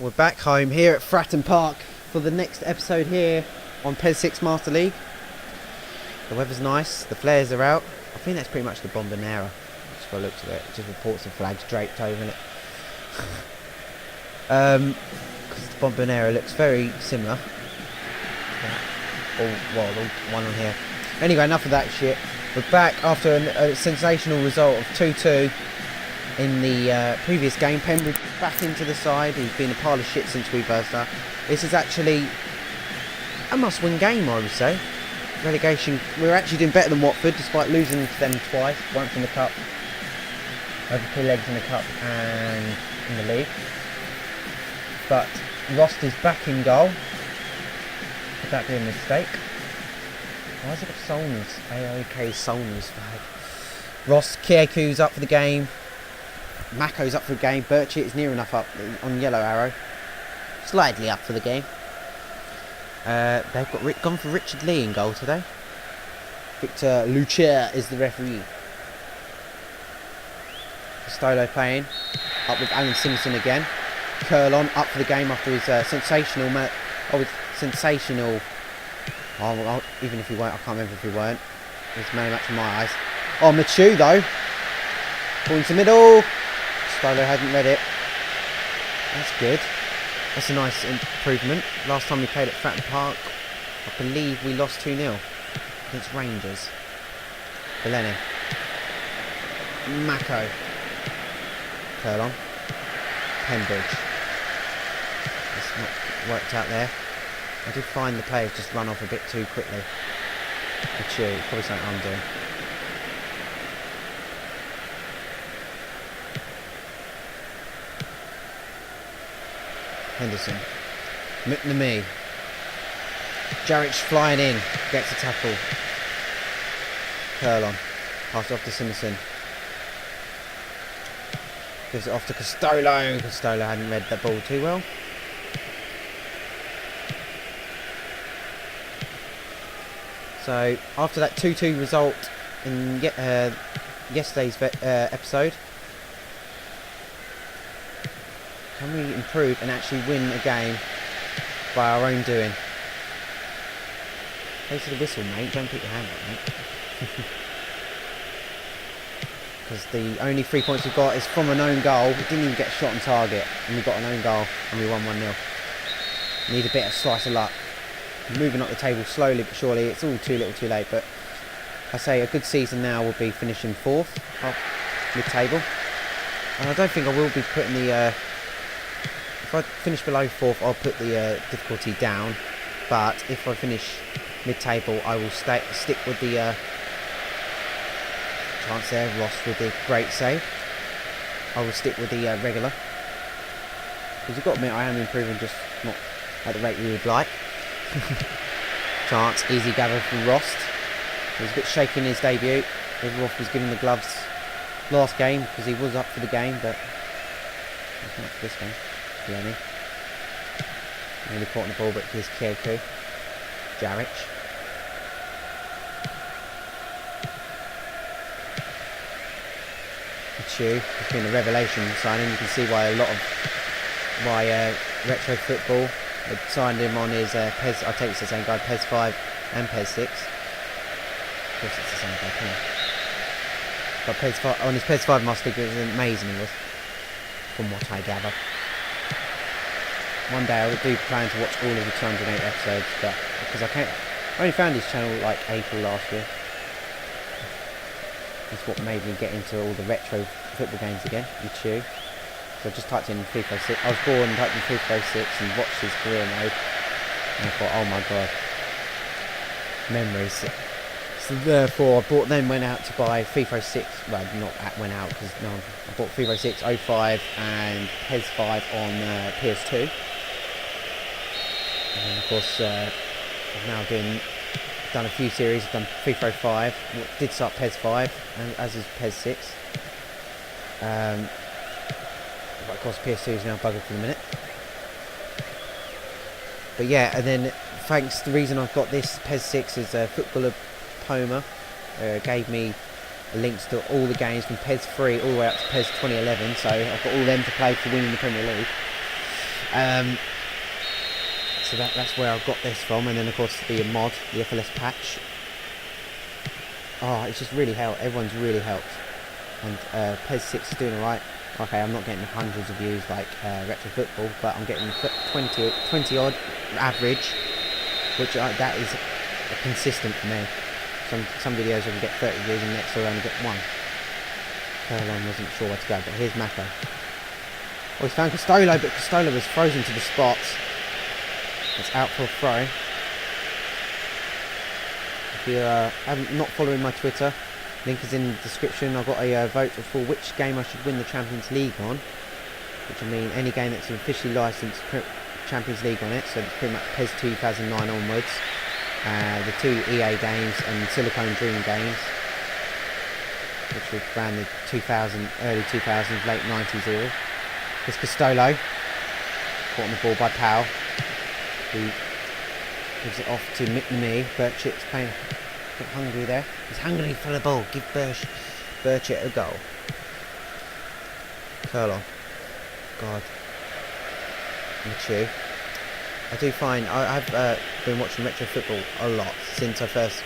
We're back home here at Fratton Park for the next episode here on PES 6 Master League. The weather's nice, the flares are out. I think that's pretty much the Bombonera, just by the looks of it. It just reports the flags draped over it. Because the Bombonera looks very similar. The one on here. Anyway, enough of that shit. We're back after a sensational result of 2-2 in the previous game. Pembridge back into the side, who's been a pile of shit since we first started. This is actually a must-win game, I would say. Relegation, we're actually doing better than Watford, despite losing to them twice. Once in the cup, over 2 legs in the cup and in the league. But Rost is back in goal. Could that be a mistake? Why has it got Soln's? AOK Soln's flag. Ross Kieku's up for the game. Mako's up for the game. Birchett is near enough up on yellow arrow. Slightly up for the game. They've gone for Richard Lee in goal today. Victor Lucia is the referee. Castolo playing. Up with Alan Simpson again. Curlon up for the game after his sensational... even if he weren't, I can't remember if he weren't. It was man of the match in my eyes. Oh, Machu though. Ball into the middle. Castolo hadn't read it. That's good. That's a nice improvement. Last time we played at Fratton Park, I believe we lost 2-0 against Rangers. Belleni. Mako. Curlon. Pembridge. That's not worked out there. I did find the players just run off a bit too quickly. Probably something I'm doing. Henderson. McNamee. Jarich flying in. Gets a tackle. Curlon. Pass it off to Simpson. Gives it off to Castolo. Castolo hadn't read that ball too well. So after that 2-2 result in yesterday's episode, can we improve and actually win a game by our own doing? Play to the whistle, mate. Don't put your hand up, mate. Because the only 3 points we've got is from an own goal. We didn't even get a shot on target, and we got an own goal, and we won 1-0. Need a bit of slice of luck. Moving up the table slowly but surely. It's all too little too late, but I say a good season now will be finishing 4th up mid-table. And I don't think I will be putting the... if I finish below 4th, I'll put the difficulty down. But if I finish mid-table, I will stick with the... chance there, Ross with the great save. I will stick with the regular. Because you've got to admit, I am improving, just not at the rate we would like. Chance, easy gather from Rost. He was a bit shaky in his debut. Ross was given the gloves last game because he was up for the game, but he's not for this game. Belleni. Nearly caught on the ball, but here's Kieku. Jarich. Machu has been a revelation signing. You can see why a lot of retro football had signed him on his PES, I take it's the same guy, PES 5 and PES 6. Of course it's the same guy, come on. But PES 5, on his PES 5 Master League, it was amazing, he was, from what I gather. One day I do plan to watch all of the 208 episodes, but because I only found his channel like April last year. That's what made me get into all the retro football games again, YouTube. So I just typed in FIFA 6. I was born and typed in FIFA 6 and watched his career mode. And I thought, oh my god. Memories. So therefore, went out to buy FIFA 6. Well, not went out because no, I bought FIFA 6, 05 and PES 5 on PS2. And then of course, I've now done a few series. I've done FIFA 5. Did start PES 5, and as is PES 6. But of course PS2 is now buggered for the minute. But yeah, and then thanks, the reason I've got this PES 6 is Footballer Poma gave me links to all the games from PES 3 all the way up to PES 2011, so I've got all them to play for winning the Premier League. So that's where I got this from, and then of course the mod, the FLS patch. Oh, it's just really helped. Everyone's really helped, and PES 6 is doing alright. Okay, I'm not getting hundreds of views like Retro Football, but I'm getting 20 odd average, which that is consistent for me. Some videos I can get 30 views, and next I'll only get 1. Caroline wasn't sure where to go, but here's Mako. Oh, he's found Castolo, but Castolo was frozen to the spot. It's out for a throw. If you're not following my Twitter, link is in the description. I've got a vote for which game I should win the Champions League on, which I mean any game that's officially licensed Champions League on it, so it's pretty much PES 2009 onwards. The 2 EA games and Silicone Dream games, which were around the early 2000s, late 90s era. It's Castolo, caught on the ball by Powell, who gives it off to McNamee. Burchett's playing a bit hungry there. He's hungry for the ball. Give Burchett a goal. Curl God. Machu. I do find I've been watching Retro Football a lot since I first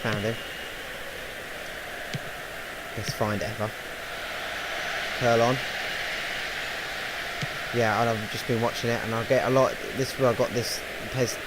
found him. Best find ever. Curl on. Yeah, and I've just been watching it, and I get a lot. This is where I got this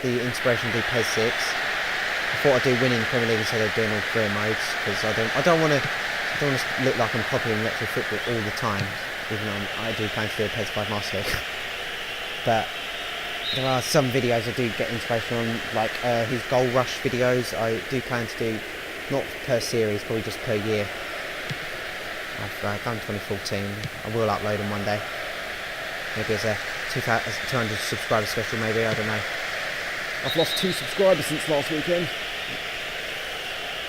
the inspiration to do PES 6. I thought I'd do winning Premier League instead of doing all career modes, because I don't want to look like I'm copying Retro Football all the time, even though I do plan to do a PES 5 Master League. But there are some videos I do get inspiration on, like his goal rush videos. I do plan to do, not per series, probably just per year. I've done 2014. I will upload them one day. Maybe as a 200 subscriber special, maybe, I don't know. I've lost 2 subscribers since last weekend.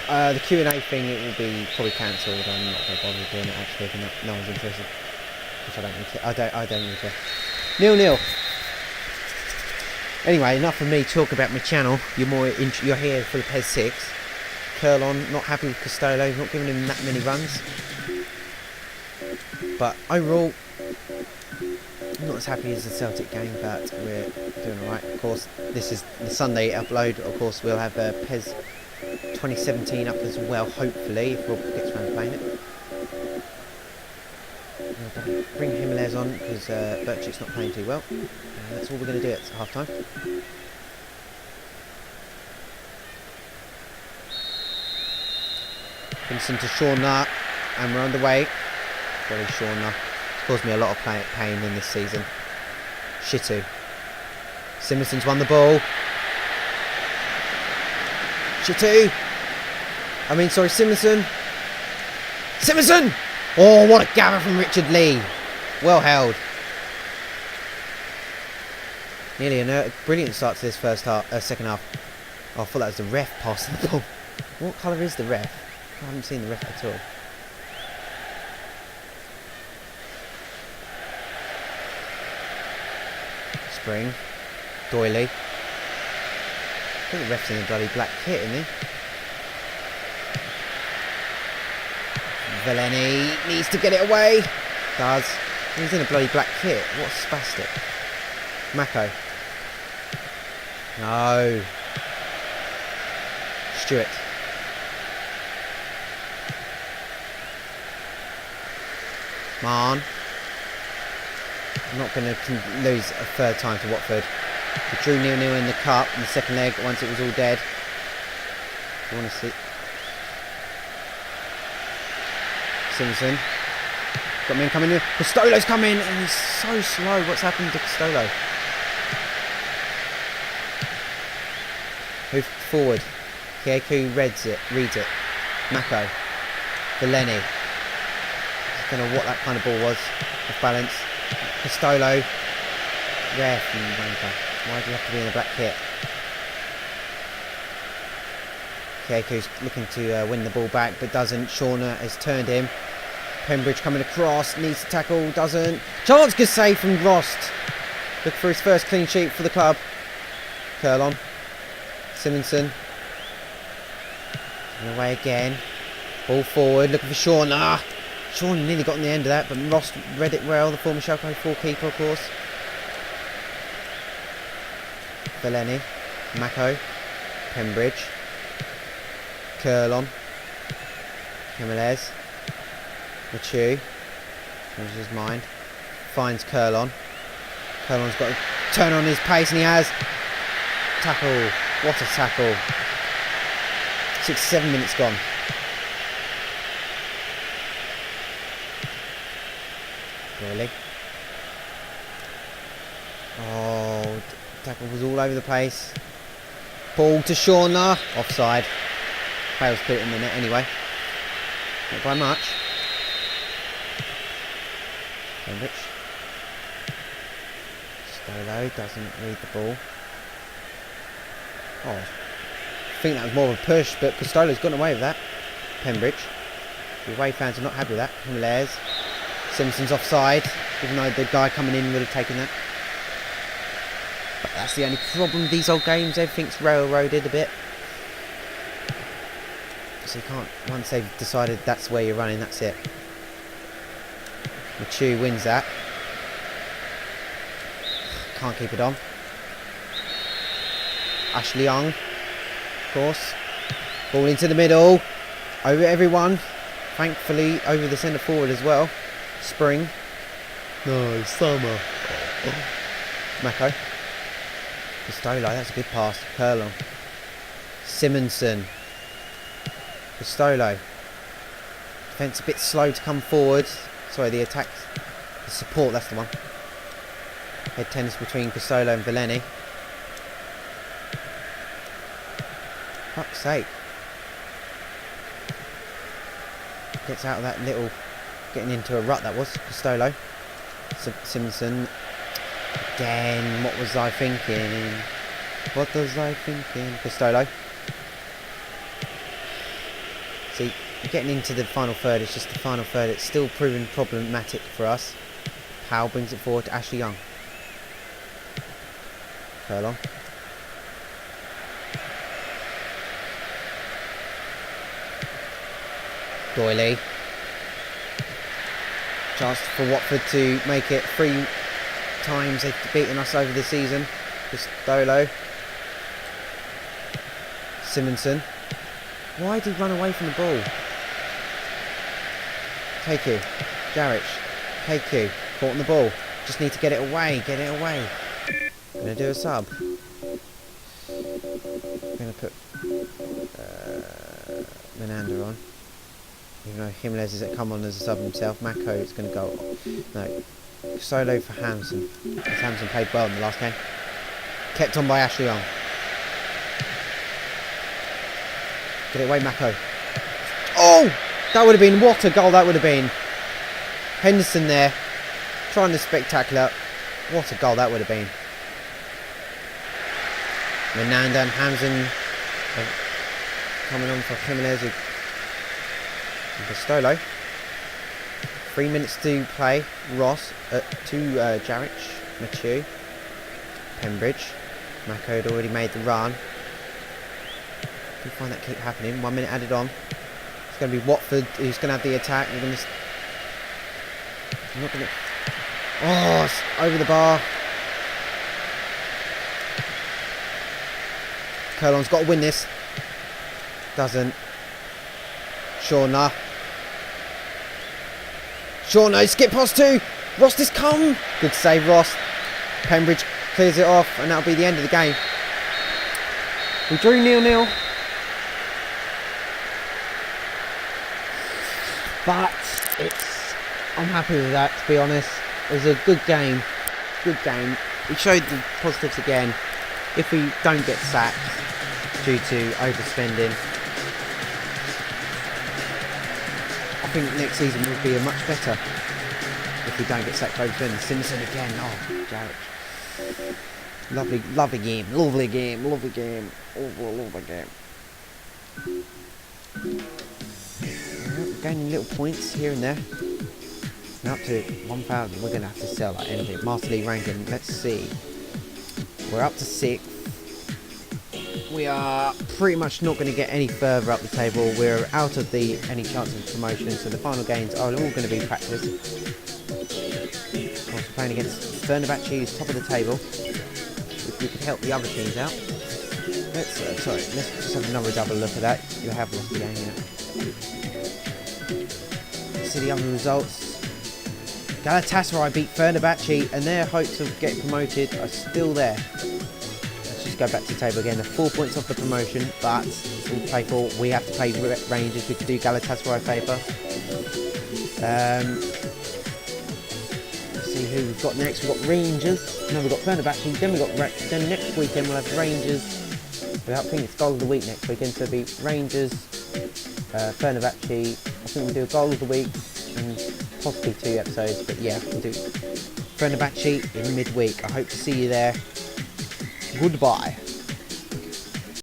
The Q&A thing, it will be probably cancelled. I'm not going to bother doing it actually, if no one's interested. Which I don't need to. 0-0. Anyway, enough of me talk about my channel. You're here for the PES 6. Curl on, not happy with Castolo, not giving him that many runs. But overall, I'm not as happy as the Celtic game, but we're doing alright. Of course, this is the Sunday upload. Of course, we'll have PES 2017 up as well, hopefully, if Rob gets around to playing it. We'll bring Himalayas on, because Burchett's not playing too well. That's all we're going to do at half time. Vincent to Shauna, and we're underway. Very Shauna. It's caused me a lot of pain in this season. Shitu. Simonson's won the ball. Shitu! Simonson! Simonson! Oh, what a gather from Richard Lee. Well held. Nearly a brilliant start to this second half. Oh, I thought that was the ref passing the ball. What colour is the ref? I haven't seen the ref at all. Spring. Doyley. I think the ref's in a bloody black kit, isn't he? Veleni needs to get it away. Does. He's in a bloody black kit. What a spastic. Mako. No. Stewart. Marn. I'm not going to lose a third time to Watford. We drew 0-0 in the cup in the second leg once it was all dead. I want to see. Simpson. Got men coming in. Castolo's coming and he's so slow. What's happened to Castolo? Move forward. Kieku reads it. Mako. Veleni. I don't know what that kind of ball was. Off balance. Castolo. Ref and wanker. Why do you have to be in a black kit? Kieku's looking to win the ball back, but doesn't. Shauna has turned him. Pembridge coming across, needs to tackle, doesn't. Chance, good save from Rost. Look for his first clean sheet for the club. Curl on. Simonson. And away again. Ball forward, looking for Shauna. Sean nearly got on the end of that, but Ross read it well, the former Schalke 4 keeper, of course. Fellaini, Mako, Pembridge, Curlon, Jimenez, Machu, changes his mind, finds Curlon. Curlon's got to turn on his pace, and he has. Tackle, what a tackle. 6-7 minutes gone. Really? Oh, tackle was all over the place. Ball to Shauna. Offside. Bale's put it in the net anyway. Not by much. Cambridge. Stolo doesn't read the ball. Oh, I think that was more of a push, but Costolo's gotten away with that. Pembridge. The away fans are not happy with that. Himalayas. Simpson's offside, even though the guy coming in would have taken that. But that's the only problem with these old games, everything's railroaded a bit. So you can't, once they've decided that's where you're running, that's it. Machu wins that. Can't keep it on. Ashley Young, of course. Ball into the middle. Over everyone. Thankfully, over the centre forward as well. Spring. No, Summer. Oh. Mako. Costolo, that's a good pass. Curlon. Simonson. Costolo. Defence a bit slow to come forward. Sorry, the attack. The support, that's the one. Head tennis between Costolo and Fellaini. Fuck's sake. Gets out of that little... Getting into a rut that was. Costolo. Simpson. Again, what was I thinking? What was I thinking? Costolo. See, getting into the final third, it's just the final third. It's still proving problematic for us. Powell brings it forward to Ashley Young. Curlon. Doyley. Chance for Watford to make it 3 times they've beaten us over the season. Costolo. Simonson. Why did he run away from the ball? KQ. Jarrich. KQ. Caught on the ball. Just need to get it away. Get it away. Gonna do a sub. Gonna put Menander on. Even though Jimenez has come on as a sub himself, Mako is going to go. No, solo for Hamson. Because Hamson played well in the last game. Kept on by Ashley Young. Get it away, Mako. Oh! That would have been, what a goal that would have been. Henderson there, trying the spectacular. What a goal that would have been. Menander and Hamson coming on for Jimenez. Costolo. 3 minutes to play. Ross to Jarrich, Machu, Pembridge. Mako had already made the run. Do you find that keep happening? 1 minute added on. It's going to be Watford who's going to have the attack. We're going to. I'm not going to. Oh, it's over the bar. Curlon's got to win this. Doesn't. Shauna. Shauna, skip past 2. Ross has come. Good save, Ross. Pembridge clears it off, and that'll be the end of the game. We drew 0-0. But I'm happy with that, to be honest. It was a good game. Good game. We showed the positives again. If we don't get sacked due to overspending, I think next season will be a much better if we don't get sacked for overspending. Simpson again. Oh, Jarrett. Lovely game. Lovely game. Lovely game. Lovely game. We're gaining little points here and there. We're up to 1,000. We're going to have to sell that anything. Master League ranking. Let's see. We're up to 6th. we are pretty much not going to get any further up the table. We're out of any chance of promotion, so the final games are all going to be practice. We're playing against Fenerbahce, who's top of the table. If we could help the other teams out. Let's just have another double look at that. You have lost the game, yeah. Let's see the other results. Galatasaray beat Fenerbahce, and their hopes of getting promoted are still there. Let's just go back to the table again. They're 4 points off the promotion, but it's all to play for. We have to play Rangers. We could do Galatasaray a favour. Let's see who we've got next. We've got Rangers. No, we've got Fenerbahce. Then next weekend we'll have Rangers. I think it's goal of the week next weekend, so it'll be Rangers, Fenerbahce. I think we'll do a goal of the week and possibly 2 episodes, but yeah, we'll do Fenerbahce in midweek. I hope to see you there. Goodbye.